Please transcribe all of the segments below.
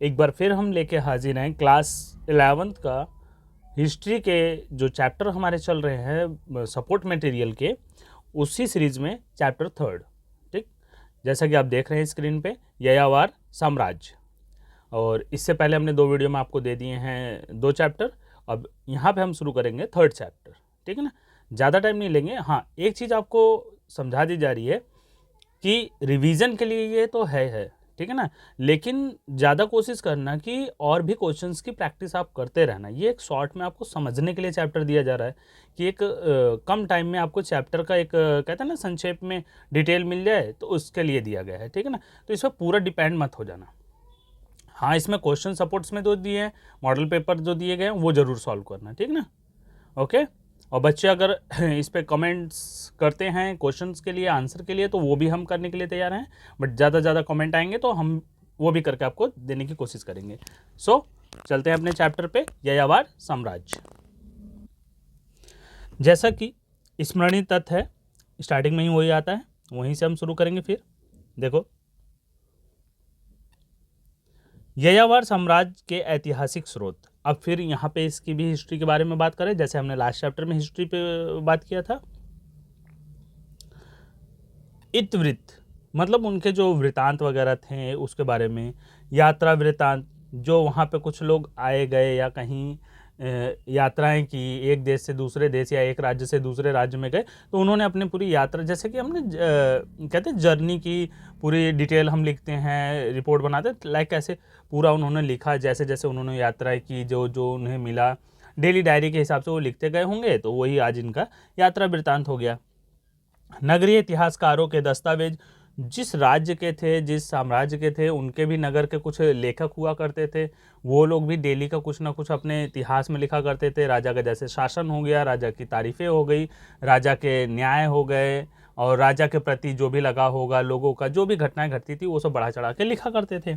एक बार फिर हम लेके हाजिर हैं क्लास 11th का हिस्ट्री के जो चैप्टर हमारे चल रहे हैं सपोर्ट मटेरियल के, उसी सीरीज में चैप्टर 3। ठीक, जैसा कि आप देख रहे हैं स्क्रीन पे, यायावर साम्राज्य। और इससे पहले हमने 2 वीडियो में आपको दे दिए हैं 2 चैप्टर। अब यहाँ पे हम शुरू करेंगे 3rd चैप्टर। ठीक है ना, ज़्यादा टाइम नहीं लेंगे। हाँ, एक चीज़ आपको समझा दी जा रही है कि रिवीजन के लिए ये तो है, ठीक है ना, लेकिन ज़्यादा कोशिश करना कि और भी क्वेश्चंस की प्रैक्टिस आप करते रहना। ये एक शॉर्ट में आपको समझने के लिए चैप्टर दिया जा रहा है कि एक कम टाइम में आपको चैप्टर का एक कहते हैं ना संक्षेप में डिटेल मिल जाए, तो उसके लिए दिया गया है। ठीक है ना, तो इस पर पूरा डिपेंड मत हो जाना। हाँ, इसमें क्वेश्चन सपोर्ट्स में जो दिए हैं, मॉडल पेपर जो दिए गए हैं, वो ज़रूर सॉल्व करना। ठीक ना, ओके। और बच्चे अगर इस पर कमेंट्स करते हैं क्वेश्चंस के लिए, आंसर के लिए, तो वो भी हम करने के लिए तैयार हैं। बट ज़्यादा कमेंट आएंगे तो हम वो भी करके आपको देने की कोशिश करेंगे। सो चलते हैं अपने चैप्टर पे, यायावर साम्राज्य। जैसा कि स्मरणीय तथ्य है, स्टार्टिंग में ही वही आता है, वहीं से हम शुरू करेंगे। फिर देखो, यायावर साम्राज्य के ऐतिहासिक स्रोत। अब फिर यहाँ पे इसकी भी हिस्ट्री के बारे में बात करें, जैसे हमने लास्ट चैप्टर में हिस्ट्री पे बात किया था। इतिवृत्त मतलब उनके जो वृतांत वगैरह थे उसके बारे में, यात्रा वृतांत, जो वहाँ पे कुछ लोग आए गए या कहीं यात्राएं की, एक देश से दूसरे देश या एक राज्य से दूसरे राज्य में गए, तो उन्होंने अपनी पूरी यात्रा, जैसे कि हमने कहते हैं जर्नी की पूरी डिटेल हम लिखते हैं, रिपोर्ट बनाते, लाइक ऐसे पूरा उन्होंने लिखा, जैसे जैसे उन्होंने यात्राएं की, जो जो उन्हें मिला, डेली डायरी के हिसाब से वो लिखते गए होंगे, तो वही आज इनका यात्रा वृतांत हो गया। नगरीय इतिहासकारों के दस्तावेज, जिस राज्य के थे, जिस साम्राज्य के थे, उनके भी नगर के कुछ लेखक हुआ करते थे, वो लोग भी डेली का कुछ ना कुछ अपने इतिहास में लिखा करते थे। राजा का जैसे शासन हो गया, राजा की तारीफें हो गई, राजा के न्याय हो गए, और राजा के प्रति जो भी लगा होगा लोगों का, जो भी घटनाएं घटती थी, वो सब बढ़ा चढ़ा के लिखा करते थे।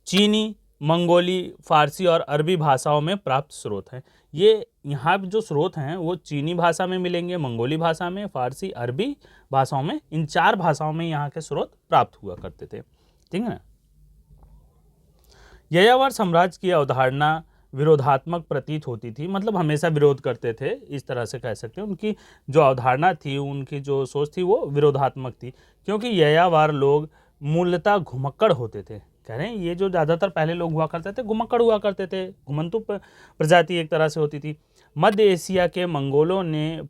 चीनी, मंगोली, फारसी और अरबी भाषाओं में प्राप्त स्रोत हैं। ये यहाँ जो स्रोत हैं वो चीनी भाषा में मिलेंगे, मंगोली भाषा में, फारसी, अरबी भाषाओं में, इन 4 भाषाओं में यहाँ के स्रोत प्राप्त हुआ करते थे। ठीक है ना। यायावर साम्राज्य की अवधारणा विरोधात्मक प्रतीत होती थी, मतलब हमेशा विरोध करते थे, इस तरह से कह सकते हैं। उनकी जो अवधारणा थी, उनकी जो सोच थी, वो विरोधात्मक थी, क्योंकि यायावर लोग मूलतः घुमक्कड़ होते थे। कह रहे हैं ये जो ज़्यादातर पहले लोग हुआ करते थे, घुमक्कड़ हुआ करते थे, घुमंतु प्रजाति एक तरह से होती थी। मध्य एशिया के मंगोलों ने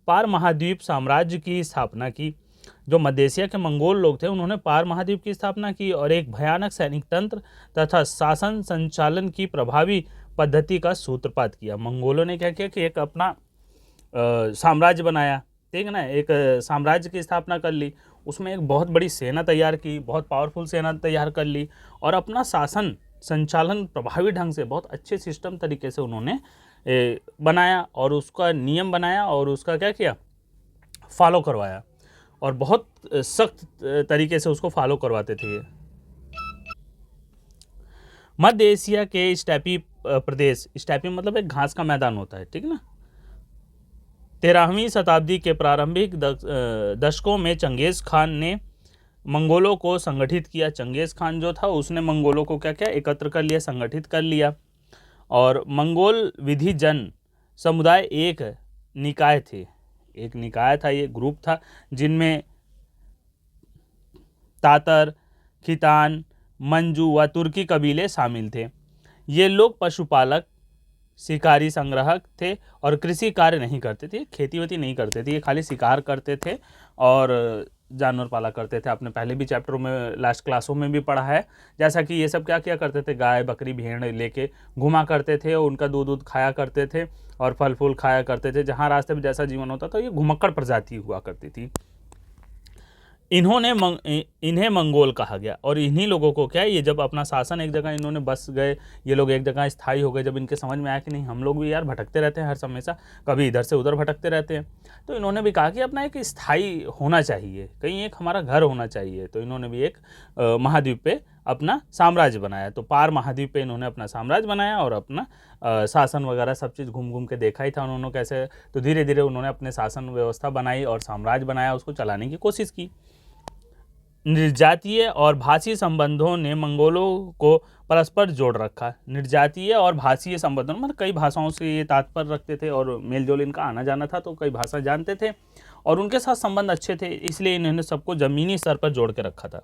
पार महाद्वीप साम्राज्य की स्थापना की। जो मध्य एशिया के मंगोल लोग थे, उन्होंने पार महाद्वीप की स्थापना की और एक भयानक सैनिक तंत्र तथा शासन संचालन की प्रभावी पद्धति का सूत्रपात किया। मंगोलों ने क्या किया कि एक अपना साम्राज्य बनाया, ठीक है ना, एक साम्राज्य की स्थापना कर ली, उसमें एक बहुत बड़ी सेना तैयार की, बहुत पावरफुल सेना तैयार कर ली, और अपना शासन संचालन प्रभावी ढंग से, बहुत अच्छे सिस्टम तरीके से उन्होंने बनाया, और उसका नियम बनाया, और उसका क्या किया, फॉलो करवाया, और बहुत सख्त तरीके से उसको फॉलो करवाते थे। मध्य एशिया के स्टेपी प्रदेश, स्टेपी मतलब एक घास का मैदान होता है, ठीक है ना। 13वीं शताब्दी के प्रारंभिक दशकों में चंगेज खान ने मंगोलों को संगठित किया। चंगेज खान जो था, उसने मंगोलों को क्या क्या एकत्र कर लिया, संगठित कर लिया। और मंगोल विधि जन समुदाय एक निकाय थे, एक निकाय था, ये ग्रुप था, जिनमें तातर, खितान, मंजू व तुर्की कबीले शामिल थे। ये लोग पशुपालक, शिकारी संग्राहक थे और कृषि कार्य नहीं करते थे, खेती वेती नहीं करते थे, ये खाली शिकार करते थे और जानवर पाला करते थे। आपने पहले भी चैप्टरों में, लास्ट क्लासों में भी पढ़ा है, जैसा कि ये सब क्या क्या करते थे, गाय बकरी भेड़ लेके घुमा करते थे, उनका दूध खाया करते थे और फल फूल खाया करते थे। जहाँ रास्ते में जैसा जीवन होता था, ये घुमक्कड़ प्रजाति हुआ करती थी। इन्हें मंगोल कहा गया। और इन्हीं लोगों को क्या, ये जब अपना शासन एक जगह इन्होंने बस गए, ये लोग एक जगह स्थायी हो गए, जब इनके समझ में आया कि नहीं, हम लोग भी यार भटकते रहते हैं, हर हमेशा कभी इधर से उधर भटकते रहते हैं, तो इन्होंने भी कहा कि अपना एक स्थायी होना चाहिए, कहीं एक हमारा घर होना चाहिए। तो इन्होंने भी एक महाद्वीप पे अपना साम्राज्य बनाया। तो पार महाद्वीप पे इन्होंने अपना साम्राज्य बनाया और अपना शासन वगैरह सब चीज़ घूम घूम के देखा ही था उन्होंने कैसे। तो धीरे धीरे उन्होंने अपने शासन व्यवस्था बनाई और साम्राज्य बनाया, उसको चलाने की कोशिश की। निर्जातीय और भाषी संबंधों ने मंगोलों को परस्पर जोड़ रखा। निर्जातीय और भाषीय संबंधों मतलब कई भाषाओं से ये तात्पर्य रखते थे और मेलजोल इनका आना जाना था, तो कई भाषा जानते थे और उनके साथ संबंध अच्छे थे, इसलिए इन्होंने सबको जमीनी स्तर पर जोड़ के रखा था।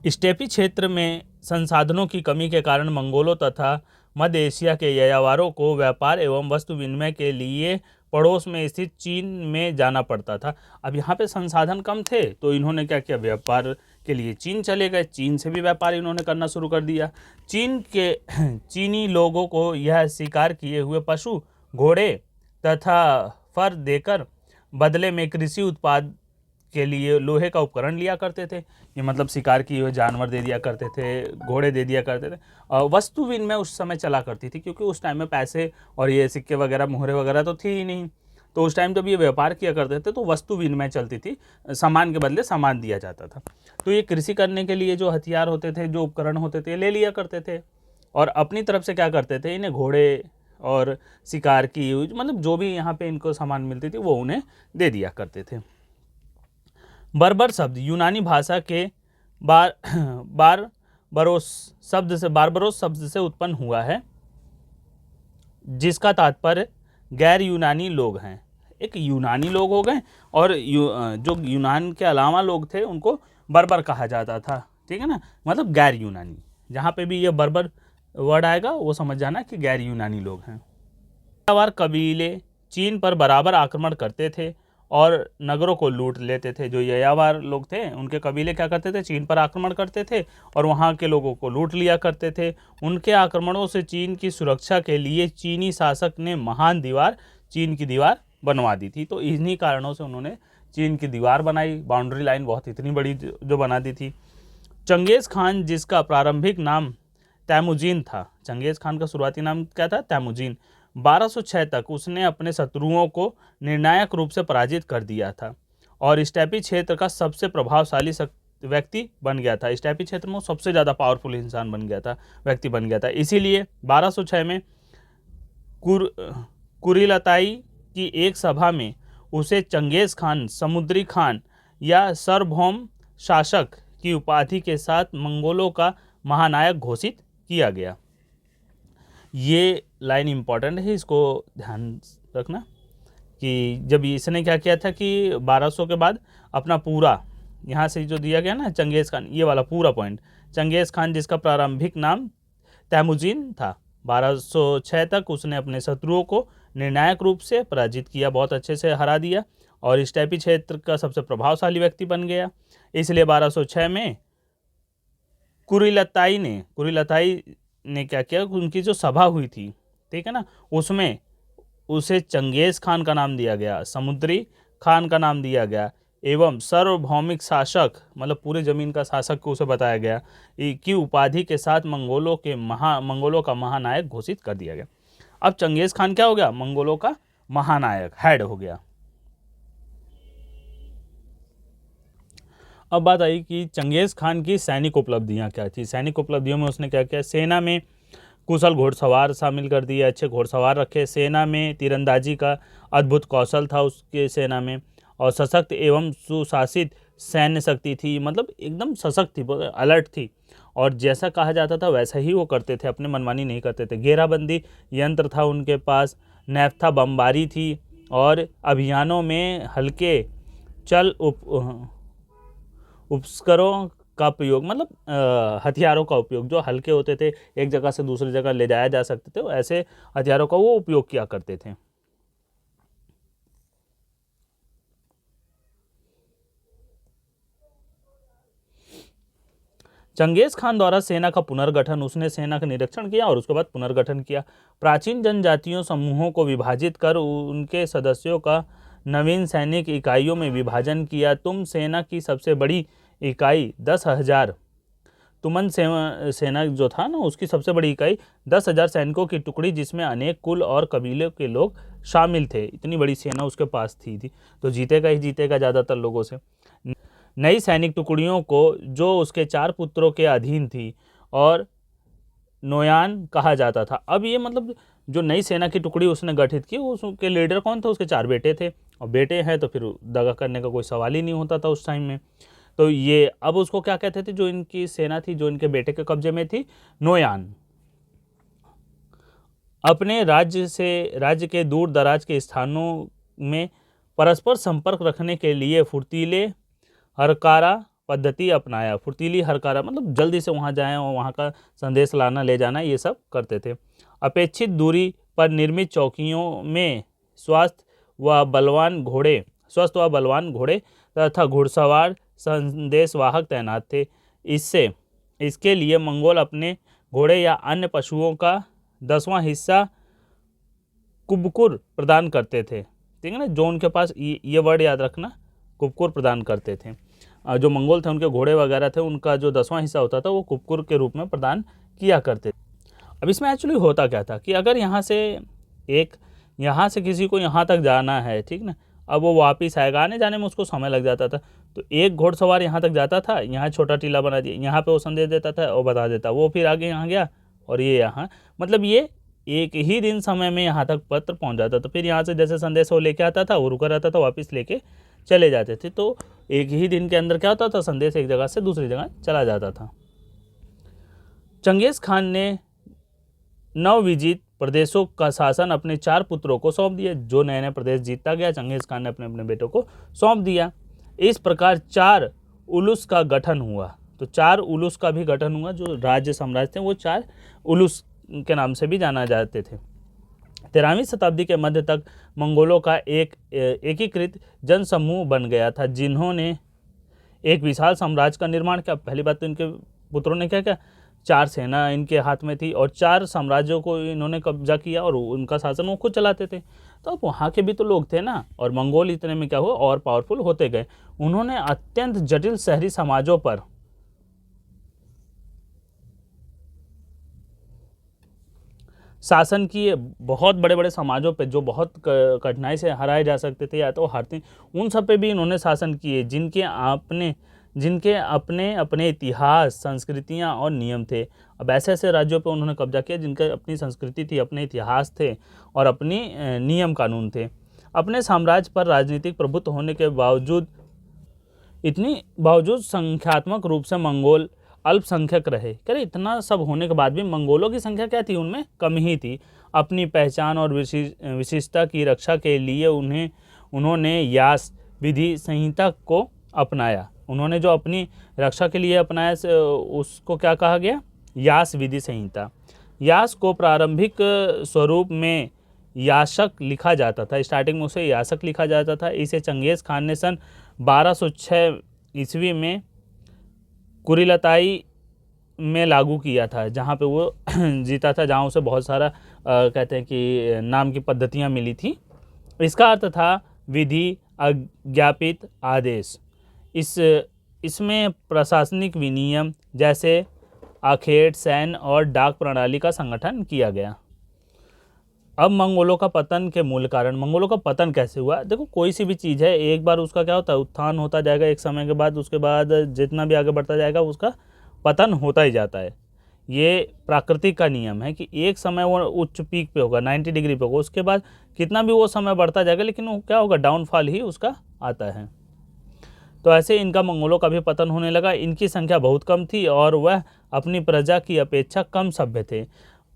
स्टेपी क्षेत्र में संसाधनों की कमी के कारण मंगोलों तथा मध्य एशिया के यायावरों को व्यापार एवं वस्तु विनिमय के लिए पड़ोस में स्थित चीन में जाना पड़ता था। अब यहाँ पे संसाधन कम थे तो इन्होंने क्या किया, व्यापार के लिए चीन चले गए, चीन से भी व्यापार इन्होंने करना शुरू कर दिया। चीनी लोगों को यह शिकार किए हुए पशु, घोड़े तथा फर देकर बदले में कृषि उत्पाद के लिए लोहे का उपकरण लिया करते थे। ये मतलब शिकार किए हुए जानवर दे दिया करते थे, घोड़े दे दिया करते थे। वस्तु विनिमय उस समय चला करती थी क्योंकि उस टाइम में पैसे और ये सिक्के वगैरह, मोहरे वगैरह तो थी ही नहीं, तो उस टाइम जब ये व्यापार किया करते थे तो वस्तु विनिमय चलती थी, सामान के बदले सामान दिया जाता था। तो ये कृषि करने के लिए जो हथियार होते थे, जो उपकरण होते थे, ले लिया करते थे और अपनी तरफ से क्या करते थे, इन्हें घोड़े और शिकार की मतलब जो भी यहाँ पे इनको सामान मिलती थी वो उन्हें दे दिया करते थे। बर्बर शब्द यूनानी भाषा के बारबरोस शब्द से उत्पन्न हुआ है, जिसका तात्पर्य गैर यूनानी लोग हैं। एक यूनानी लोग हो गए और जो यूनान के अलावा लोग थे उनको बर्बर कहा जाता था, ठीक है ना, मतलब गैर यूनानी। जहाँ पे भी ये बर्बर वर्ड आएगा वो समझ जाना कि गैर यूनानी लोग हैं। यायावर कबीले चीन पर बराबर आक्रमण करते थे और नगरों को लूट लेते थे। जो यायावर लोग थे उनके कबीले क्या करते थे, चीन पर आक्रमण करते थे और वहाँ के लोगों को लूट लिया करते थे। उनके आक्रमणों से चीन की सुरक्षा के लिए चीनी शासक ने महान दीवार, चीन की दीवार बनवा दी थी। तो इन्हीं कारणों से उन्होंने चीन की दीवार बनाई, बाउंड्री लाइन बहुत इतनी बड़ी जो बना दी थी। चंगेज़ खान, जिसका प्रारंभिक नाम तैमुजीन था, चंगेज़ खान का शुरुआती नाम क्या था, तैमुजीन, 1206 तक उसने अपने शत्रुओं को निर्णायक रूप से पराजित कर दिया था और स्टेपी क्षेत्र का सबसे प्रभावशाली व्यक्ति बन गया था। स्टेपी क्षेत्र में सबसे ज़्यादा पावरफुल इंसान बन गया था, व्यक्ति बन गया था। इसीलिए 1206 में कुरिलताई की एक सभा में उसे चंगेज़ खान, समुद्री खान या सार्वभौम शासक की उपाधि के साथ मंगोलों का महानायक घोषित किया गया। ये लाइन इम्पॉर्टेंट है, इसको ध्यान रखना कि जब इसने क्या किया था कि 1200 के बाद अपना पूरा यहाँ से जो दिया गया ना चंगेज़ खान, ये वाला पूरा पॉइंट, चंगेज़ खान जिसका प्रारंभिक नाम तैमुजीन था, 1206 तक उसने अपने शत्रुओं को निर्णायक रूप से पराजित किया, बहुत अच्छे से हरा दिया और स्टेपी क्षेत्र का सबसे प्रभावशाली व्यक्ति बन गया। इसलिए 1206 में कुरिलताई ने क्या किया, उनकी जो सभा हुई थी, ठीक है ना, उसमें उसे चंगेज़ खान का नाम दिया गया, समुद्री खान का नाम दिया गया एवं सार्वभौमिक शासक मतलब पूरे ज़मीन का शासक को उसे बताया गया की उपाधि के साथ मंगोलों का महानायक घोषित कर दिया गया। अब चंगेज़ खान क्या हो गया, मंगोलों का महानायक, हेड हो गया। अब बात आई कि चंगेज़ खान की सैनिक उपलब्धियां क्या थी। सैनिक उपलब्धियों में उसने क्या किया, सेना में कुशल घोड़सवार शामिल कर दिए, अच्छे घोड़सवार रखे, सेना में तीरंदाजी का अद्भुत कौशल था उसके सेना में, और सशक्त एवं सुशासित सैन्य शक्ति थी, मतलब एकदम सशक्त थी, अलर्ट थी और जैसा कहा जाता था वैसा ही वो करते थे, अपने मनमानी नहीं करते थे। घेराबंदी यंत्र था उनके पास, नैफ्था बमबारी थी और अभियानों में हल्के चल उपस्करों का प्रयोग, मतलब हथियारों का उपयोग जो हल्के होते थे, एक जगह से दूसरी जगह ले जाया जा सकते थे, ऐसे हथियारों का वो उपयोग किया करते थे। चंगेज़ खान द्वारा सेना का पुनर्गठन, उसने सेना का निरीक्षण किया और उसके बाद पुनर्गठन किया। प्राचीन जनजातियों समूहों को विभाजित कर उनके सदस्यों का नवीन सैनिक इकाइयों में विभाजन किया। तुम सेना की सबसे बड़ी इकाई 10,000, तुमन सेना जो था ना उसकी सबसे बड़ी इकाई 10,000 सैनिकों की टुकड़ी, जिसमें अनेक कुल और कबीले के लोग शामिल थे। इतनी बड़ी सेना उसके पास थी तो जीतेगा ही जीतेगा ज़्यादातर लोगों से। नई सैनिक टुकड़ियों को जो उसके 4 पुत्रों के अधीन थी और नोयान कहा जाता था। अब ये मतलब जो नई सेना की टुकड़ी उसने गठित की, उसके लीडर कौन था, उसके 4 बेटे थे, और बेटे हैं तो फिर दगा करने का कोई सवाल ही नहीं होता था उस टाइम में। तो ये अब उसको क्या कहते थे, जो इनकी सेना थी, जो इनके बेटे के कब्जे में थी, नोयान। अपने राज्य के दूर दराज के स्थानों में परस्पर संपर्क रखने के लिए फुर्तीले हरकारा पद्धति अपनाया। फुर्तीली हरकारा मतलब जल्दी से वहाँ जाएं और वहाँ का संदेश लाना ले जाना, ये सब करते थे। अपेक्षित दूरी पर निर्मित चौकियों में स्वस्थ व बलवान घोड़े तथा घुड़सवार संदेशवाहक तैनात थे। इसके लिए मंगोल अपने घोड़े या अन्य पशुओं का 10वां हिस्सा कुबकुर प्रदान करते थे। ठीक है ना, जो उनके पास, ये वर्ड याद रखना, कुबकुर प्रदान करते थे। जो मंगोल थे उनके घोड़े वगैरह थे, उनका जो 10वां हिस्सा होता था वो कुबकुर के रूप में प्रदान किया करते थे। अब इसमें एक्चुअली होता क्या था कि अगर यहाँ से किसी को यहाँ तक जाना है, ठीक ना, अब वो वापस आएगा, आने जाने में उसको समय लग जाता था, तो एक घोड़सवार यहाँ तक जाता था, यहाँ छोटा टीला बना दिया, यहाँ पे वो संदेश देता था और बता देता, वो फिर आगे यहाँ गया और ये यहाँ, मतलब ये एक ही दिन समय में यहाँ तक पत्र पहुँच जाता था। फिर यहाँ से जैसे संदेश वो लेके आता था, वो रुका रहता था, वापस लेके चले जाते थे। तो एक ही दिन के अंदर क्या होता था, संदेश एक जगह से दूसरी जगह चला जाता था। चंगेज खान ने नवविजित प्रदेशों का शासन अपने 4 पुत्रों को सौंप दिया। जो नए नए प्रदेश जीतता गया, चंगेज खान ने अपने अपने बेटों को सौंप दिया। इस प्रकार 4 उलूस का गठन हुआ। तो 4 उलूस का भी गठन हुआ। जो राज्य साम्राज्य थे वो 4 उलूस के नाम से भी जाना जाते थे। 13वीं शताब्दी के मध्य तक मंगोलों का एक एकीकृत जनसमूह बन गया था, जिन्होंने एक विशाल साम्राज्य का निर्माण किया। पहली बात तो इनके पुत्रों ने क्या किया, 4 सेना इनके हाथ में थी और 4 साम्राज्यों को इन्होंने कब्जा किया और उनका शासन वो खुद चलाते थे। तो अब वहाँ के भी तो लोग थे ना, और मंगोल इतने में क्या हुआ, और पावरफुल होते गए। उन्होंने अत्यंत जटिल शहरी समाजों पर शासन किए। बहुत बड़े बड़े समाजों पे जो बहुत कठिनाई से हराए जा सकते थे या तो हारते, उन सब पे भी इन्होंने शासन किए, जिनके अपने अपने इतिहास, संस्कृतियां और नियम थे। अब ऐसे ऐसे राज्यों पे उन्होंने कब्जा किया जिनके अपनी संस्कृति थी, अपने इतिहास थे और अपनी नियम कानून थे। अपने साम्राज्य पर राजनीतिक प्रभुत्व होने के बावजूद संख्यात्मक रूप से मंगोल अल्पसंख्यक रहे। करे इतना सब होने के बाद भी मंगोलों की संख्या क्या थी, उनमें कम ही थी। अपनी पहचान और विशिष्टता की रक्षा के लिए उन्होंने यास विधि संहिता को अपनाया। उन्होंने जो अपनी रक्षा के लिए अपनाया उसको क्या कहा गया, यास विधि संहिता। यास को प्रारंभिक स्वरूप में यासक लिखा जाता था, स्टार्टिंग में उसे यासक लिखा जाता था। इसे चंगेज खान ने सन 1206 ईस्वी में कुरिलताई में लागू किया था, जहाँ पे वो जीता था, जहाँ उसे बहुत सारा कहते हैं कि नाम की पद्धतियाँ मिली थी। इसका अर्थ था विधि अज्ञापित आदेश। इसमें प्रशासनिक विनियम जैसे आखेट, सैन्य और डाक प्रणाली का संगठन किया गया। अब मंगोलों का पतन के मूल कारण। मंगोलों का पतन कैसे हुआ, देखो कोई सी भी चीज़ है, एक बार उसका क्या होता है, उत्थान होता जाएगा एक समय के बाद, उसके बाद जितना भी आगे बढ़ता जाएगा उसका पतन होता ही जाता है। ये प्राकृतिक का नियम है कि एक समय वो उच्च पीक पे होगा, 90 डिग्री पे होगा, उसके बाद कितना भी वो समय बढ़ता जाएगा लेकिन वो क्या होगा, डाउनफॉल ही उसका आता है। तो ऐसे इनका मंगोलों का भी पतन होने लगा। इनकी संख्या बहुत कम थी और वह अपनी प्रजा की अपेक्षा कम सभ्य थे।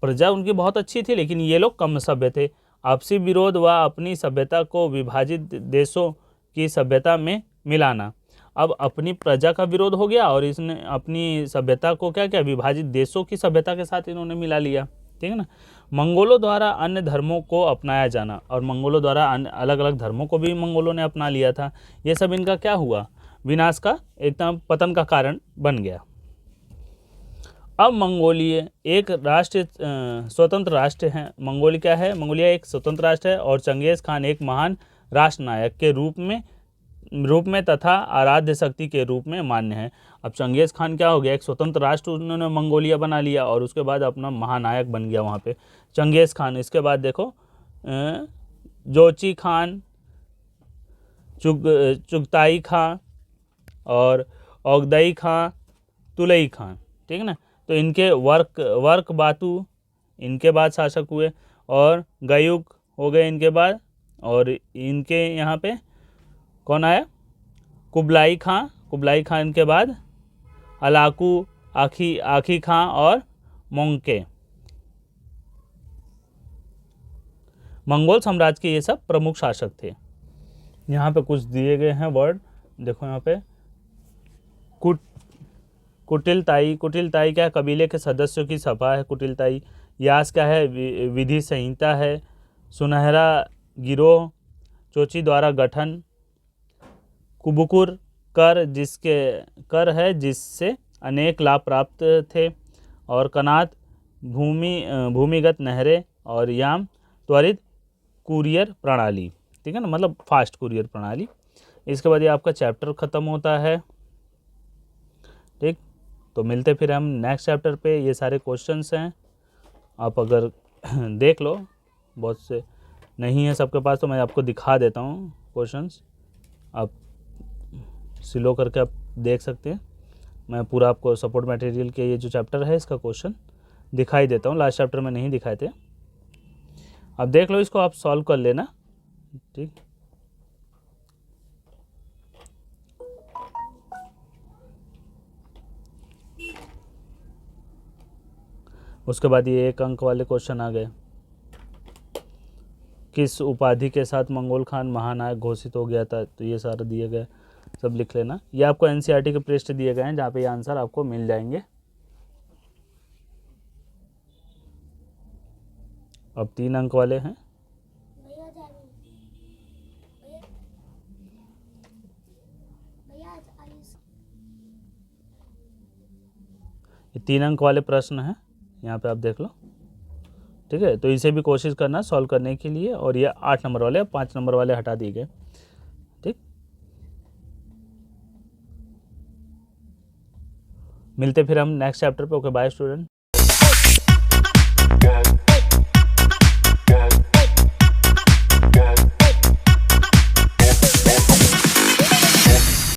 प्रजा उनकी बहुत अच्छी थी लेकिन ये लोग कम सभ्य थे। आपसी विरोध व अपनी सभ्यता को विभाजित देशों की सभ्यता में मिलाना। अब अपनी प्रजा का विरोध हो गया और इसने अपनी सभ्यता को क्या किया, विभाजित देशों की सभ्यता के साथ इन्होंने मिला लिया। ठीक है ना। मंगोलों द्वारा अन्य धर्मों को अपनाया जाना, और मंगोलों द्वारा अलग अलग धर्मों को भी मंगोलों ने अपना लिया था। ये सब इनका क्या हुआ, विनाश का, एकदम पतन का कारण बन गया। अब मंगोलिया एक स्वतंत्र राष्ट्र है। मंगोलिया एक स्वतंत्र राष्ट्र है और चंगेज खान एक महान राष्ट्र नायक के रूप में तथा आराध्य शक्ति के रूप में मान्य है। अब चंगेज खान क्या हो गया, एक स्वतंत्र राष्ट्र उन्होंने मंगोलिया बना लिया और उसके बाद अपना महानायक बन गया वहाँ पे चंगेज खान। इसके बाद देखो जोची खान, चुगताई खां और औगदई खां, तुलई खां। ठीक है ना। तो इनके वर्क बातू इनके बाद शासक हुए और गयुक हो गए इनके बाद। और इनके यहाँ पे कौन आया, कुबलाई खां, कुबलाई खान के बाद अलाकू, आखी खां और मोंके। मंगोल साम्राज्य के ये सब प्रमुख शासक थे। यहाँ पे कुछ दिए गए हैं वर्ड, देखो यहाँ पे कुटिलताई, कुटिलताई क्या है, कबीले के सदस्यों की सभा है कुटिलताई। यास क्या है, विधि संहिता है। सुनहरा गिरोह, चोची द्वारा गठन। कुबुकुर, कर है जिससे अनेक लाभ प्राप्त थे। और कनात, भूमिगत नहरें। और याम, त्वरित कुरियर प्रणाली, ठीक है ना, मतलब फास्ट कुरियर प्रणाली। इसके बाद ये आपका चैप्टर ख़त्म होता है। ठीक, तो मिलते फिर हम नेक्स्ट चैप्टर पे। ये सारे क्वेश्चंस हैं, आप अगर देख लो, बहुत से नहीं है सबके पास तो मैं आपको दिखा देता हूँ क्वेश्चंस, आप स्लो करके आप देख सकते हैं। मैं पूरा आपको सपोर्ट मटेरियल के ये जो चैप्टर है इसका क्वेश्चन दिखाई देता हूँ, लास्ट चैप्टर में नहीं दिखाए थे। अब देख लो, इसको आप सॉल्व कर लेना। ठीक, उसके बाद ये 1 अंक वाले क्वेश्चन आ गए। किस उपाधि के साथ मंगोल खान महानायक घोषित हो गया था, तो ये सारा दिए गए, सब लिख लेना। ये आपको एनसीईआरटी के पृष्ठ दिए गए हैं जहाँ पे ये आंसर आपको मिल जाएंगे। अब 3 अंक वाले हैं। ये 3 अंक वाले प्रश्न हैं, यहाँ पे आप देख लो। ठीक है, तो इसे भी कोशिश करना सॉल्व करने के लिए। और ये 8 नंबर वाले, 5 नंबर वाले हटा दिए गए। ठीक, मिलते फिर हम नेक्स्ट चैप्टर पे। Okay, bye student.